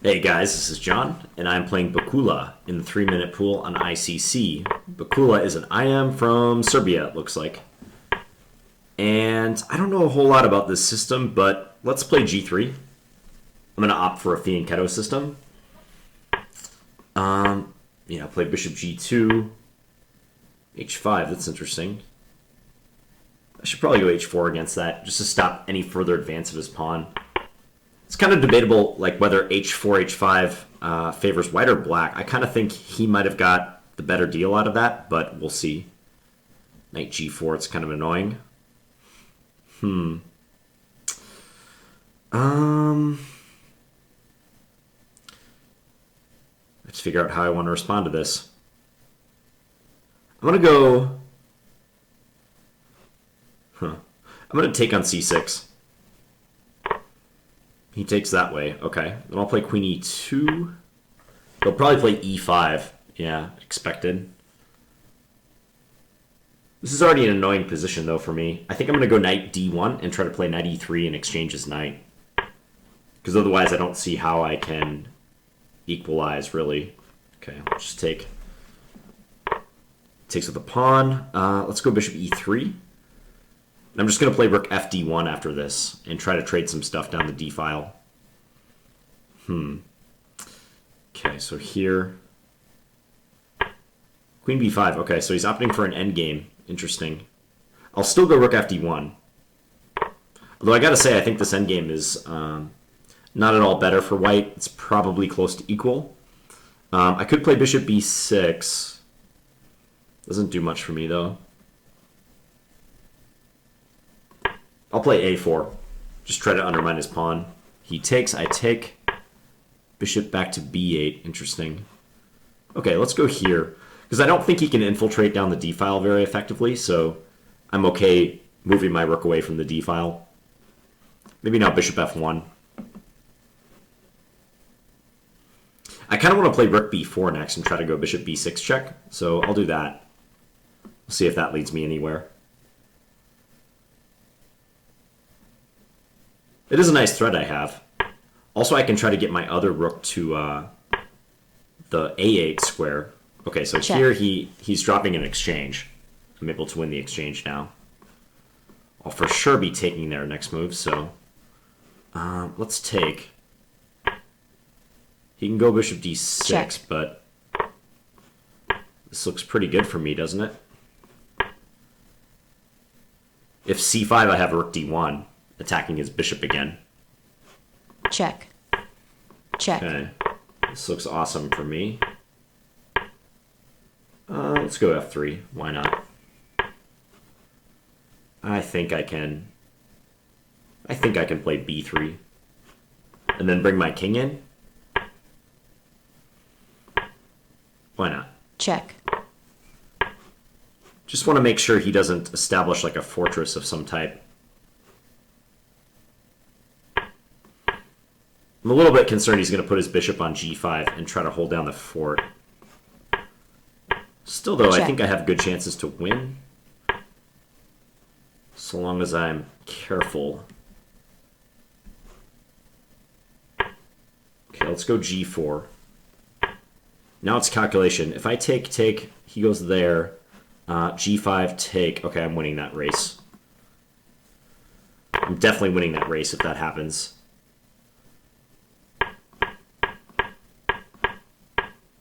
Hey guys, this is John, and I'm playing Bakula in the 3-minute pool on ICC. Bakula is an IM from Serbia, it looks like. And I don't know a whole lot about this system, but let's play G3. I'm going to opt for a Fianchetto system. Play Bishop G2, H5, that's interesting. I should probably go H4 against that, just to stop any further advance of his pawn. It's kind of debatable, like whether H4, H5 favors white or black. I kind of think he might have got the better deal out of that, but we'll see. Knight G4, it's kind of annoying. Let's figure out how I want to respond to this. I'm going to go... I'm going to take on C6. He takes that way. Okay. Then I'll play Queen E2. He'll probably play E5. Yeah, expected. This is already an annoying position, though, for me. I think I'm going to go Knight D1 and try to play Knight E3 and exchange his knight. Because otherwise I don't see how I can equalize, really. Okay, I'll just take... Takes with the pawn. Let's go Bishop E3. I'm just going to play Rook FD1 after this and try to trade some stuff down the D file. Okay, so here... Queen B5. Okay, so he's opting for an endgame. Interesting. I'll still go Rook FD1. Although I gotta say, I think this endgame is not at all better for white. It's probably close to equal. I could play Bishop B6. Doesn't do much for me, though. I'll play A4. Just try to undermine his pawn. He takes, I take. Bishop back to B8. Interesting. Okay, let's go here. Because I don't think he can infiltrate down the D file very effectively, so I'm okay moving my rook away from the D file. Maybe now Bishop F1. I kind of want to play Rook B4 next and try to go Bishop B6 check, so I'll do that. We'll see if that leads me anywhere. It is a nice threat I have. Also, I can try to get my other rook to the A8 square. Okay, so check. Here he's dropping an exchange. I'm able to win the exchange now. I'll for sure be taking their next move, so let's take. He can go Bishop D6, check. But this looks pretty good for me, doesn't it? If C5, I have Rook D1, attacking his bishop again. Check. Check. Okay, this looks awesome for me. Let's go F3. Why not? I think I can play B3. And then bring my king in. Why not? Check. Just want to make sure he doesn't establish like a fortress of some type. I'm a little bit concerned he's going to put his bishop on G5 and try to hold down the fort. Still, though, check. I think I have good chances to win. So long as I'm careful. Okay, let's go G4. Now it's calculation. If I take, he goes there. G5, take. Okay, I'm winning that race. I'm definitely winning that race if that happens.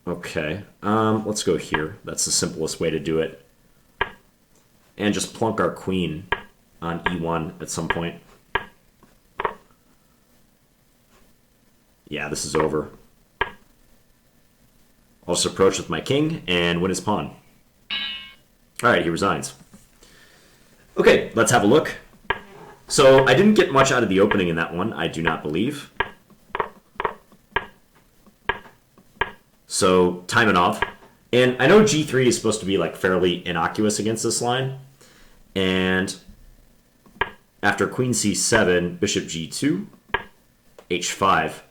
Okay, let's go here. That's the simplest way to do it. And just plunk our queen on E1 at some point. Yeah, this is over. I'll just approach with my king and win his pawn. Alright, he resigns. Okay, let's have a look. So, I didn't get much out of the opening in that one, I do not believe. So, Taimanov. And I know G3 is supposed to be like fairly innocuous against this line. And after Queen C7, Bishop G2, H5.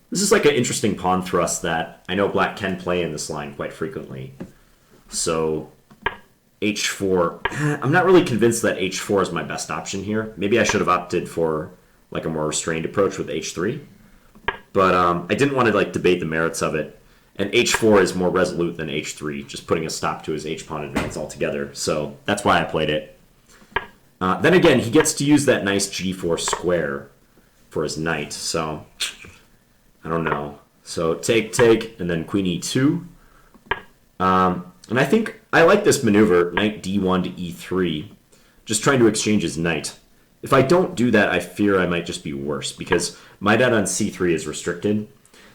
This is like an interesting pawn thrust that I know Black can play in this line quite frequently. So, H4. I'm not really convinced that H4 is my best option here. Maybe I should have opted for like a more restrained approach with H3. But I didn't want to like debate the merits of it. And h4 is more resolute than h3, just putting a stop to his h-pawn advance altogether. So that's why I played it. Then again, he gets to use that nice g4 square for his knight. So I don't know. So take, and then queen e2. And I think I like this maneuver, knight d1 to e3, just trying to exchange his knight. If I don't do that, I fear I might just be worse, because my knight on c3 is restricted.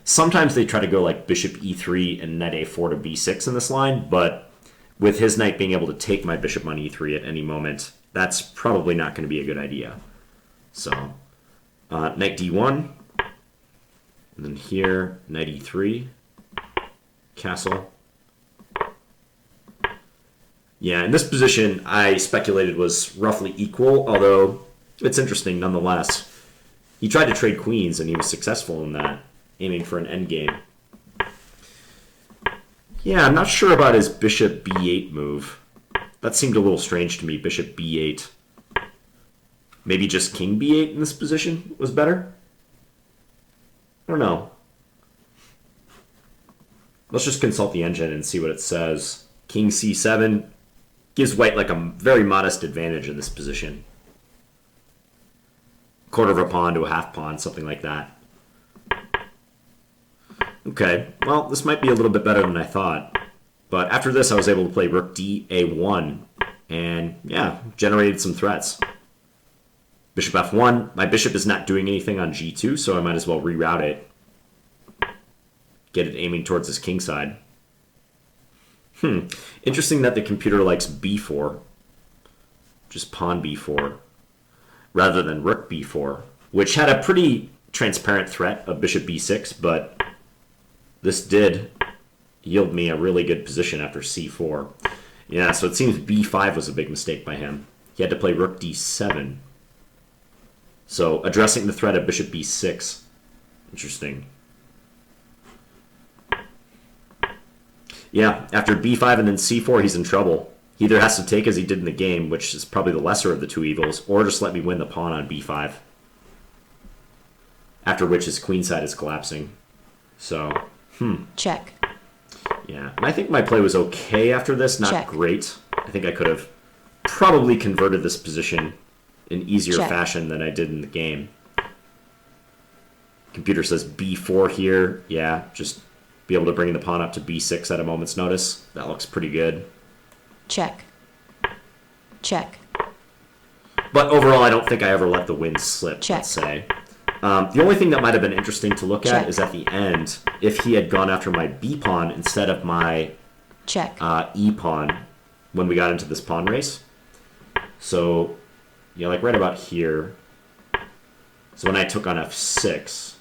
Sometimes they try to go like bishop e3 and knight a4 to b6 in this line, but with his knight being able to take my bishop on e3 at any moment, that's probably not going to be a good idea. So, knight d1, and then here, knight e3, castle. Yeah, in this position, I speculated was roughly equal, although it's interesting nonetheless. He tried to trade queens, and he was successful in that, aiming for an endgame. Yeah, I'm not sure about his bishop b8 move. That seemed a little strange to me, bishop b8. Maybe just king b8 in this position was better? I don't know. Let's just consult the engine and see what it says. King c7 gives white like a very modest advantage in this position. Quarter of a pawn to a half pawn, something like that. Okay, well, this might be a little bit better than I thought. But after this, I was able to play rook d a1, and yeah, generated some threats. Bishop f1. My bishop is not doing anything on g2, so I might as well reroute it. Get it aiming towards his king side. Interesting that the computer likes b4. Just pawn b4. Rather than rook b4, which had a pretty transparent threat of bishop b6, but this did yield me a really good position after c4. Yeah, so it seems b5 was a big mistake by him. He had to play rook d7. So addressing the threat of bishop b6. Interesting. Yeah, after b5 and then c4, he's in trouble. He either has to take as he did in the game, which is probably the lesser of the two evils, or just let me win the pawn on b5. After which his queen side is collapsing. So, Check. Yeah, and I think my play was okay after this, not Check. great. I think I could have probably converted this position in easier Check. fashion than I did in the game. Computer says b4 here. Yeah, just be able to bring the pawn up to b6 at a moment's notice. That looks pretty good. Check. Check. But overall, I don't think I ever let the win slip, Check. let's say. The only thing that might have been interesting to look Check. at is at the end, if he had gone after my b-pawn instead of my Check. e-pawn when we got into this pawn race. So, yeah, like right about here. So when I took on f6,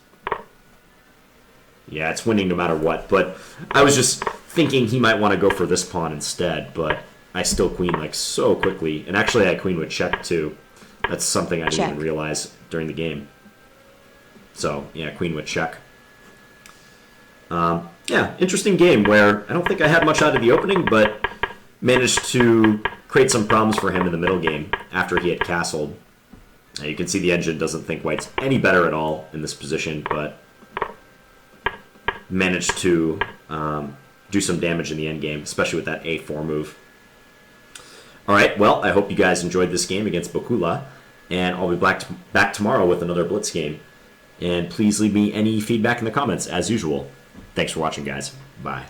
yeah, it's winning no matter what. But I was just thinking he might want to go for this pawn instead, but I still queen like so quickly. And actually I queen with check too. That's something I didn't Check. even realize during the game. So, yeah, queen with check. Yeah, interesting game where I don't think I had much out of the opening, but managed to create some problems for him in the middle game after he had castled. Now you can see the engine doesn't think white's any better at all in this position, but managed to do some damage in the endgame, especially with that a4 move. All right, well, I hope you guys enjoyed this game against Bokula, and I'll be back tomorrow with another Blitz game. And please leave me any feedback in the comments, as usual. Thanks for watching, guys. Bye.